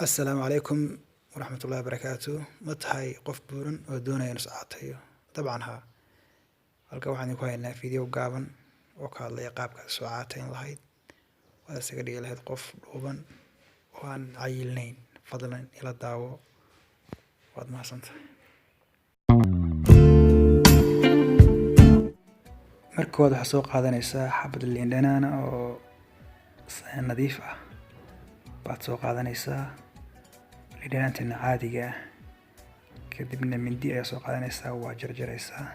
السلام عليكم ورحمة الله وبركاته. ما tahay qof buuran oo doonaya inuu socodtayo? Dabcan haa. Halka waxaan ku haynaa video gaaban oo ka hadlaya qaabka socodtayn lahayd. Waa isaga dhigi lahayd qof dhuuban oo aan cayilnayn. Fadlan ila daawo. Waad mahadsantahay. Markood waxaad soo qaadanaysaa xabad liin dhanaan oo nadiif ah. baad soo qaadanaysaa liin dhanaantina caadiga ah. kadibna mindi ayaa soo qaadanaysaa, waa jarjaraysaa.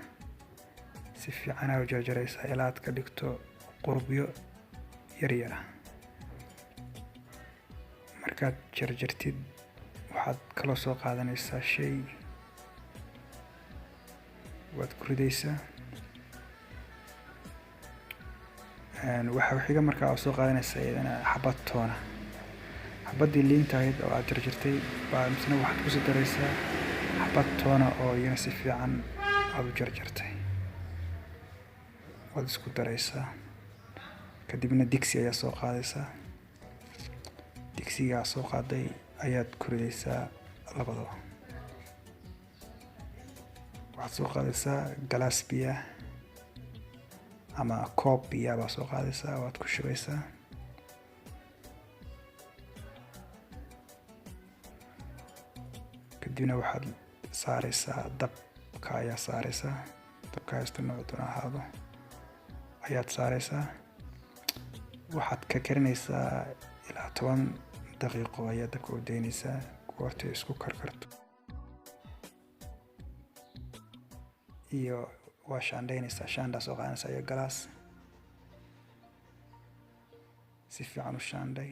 si fiican aad u jarjaraysaa ilaa aad ka dhigto qurbyo yar yar ah. markaad jarjartid waxaad kaloo soo qaadanaysaa shay waad ku ridaysaa. waxa xiga markaa aad soo qaadanaysaa iyadana xabad toona. xabadii liinta ahayd oo aad jarjartay baa misna waxaad ku sii daraysaa xabad toona oo iyana si fiican aad u jarjartay. waad isku daraysaa. kadibna digsi ayaa soo qaadaysaa. digsiga soo qaaday ayaad ku ridaysaa labadaba. waxaad soo qaadaysaa galaas biyo ama koob biyo baa soo qaadaysaa, waad ku shubaysaa. kadibna waxaad saaraysaa dabka ayaa saaraysaa. dabka haysto noocduna ahaado ayaad saaraysaa. waxaad ka karinaysaa ilaa 10 daqiiqo ayaad dabka u daynaysaa goortay isku karkarto. iyo waa shaandhaynaysaa. shaandhaa soo qaadanaysaa iyo galaas. si fiican u shaandhay.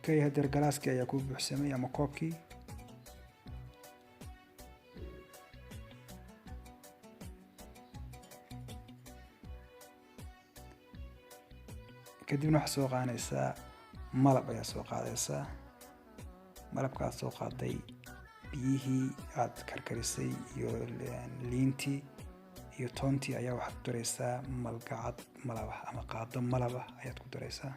hadeer galaaskii ayaa ku buuxsamay ama koobkii. kadibna waxaad soo qaadanaysaa malab ayaa soo qaadaysaa. malabka aad soo qaaday biyihii aad karkarisay iyo liintii iyo toontii ayaa waxaad ku daraysaa malgacad malab ah ama qaado malab ah ayaad ku daraysaa.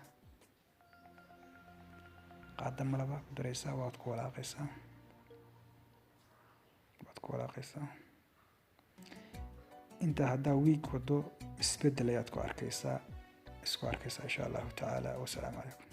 qaado malab ah ku daraysaa. waad ku walaaqaysaa. inta haddaa wiig wado isbedel ayaad isku arkaysaa insha allahu tacaala. wasalaamu calaykum.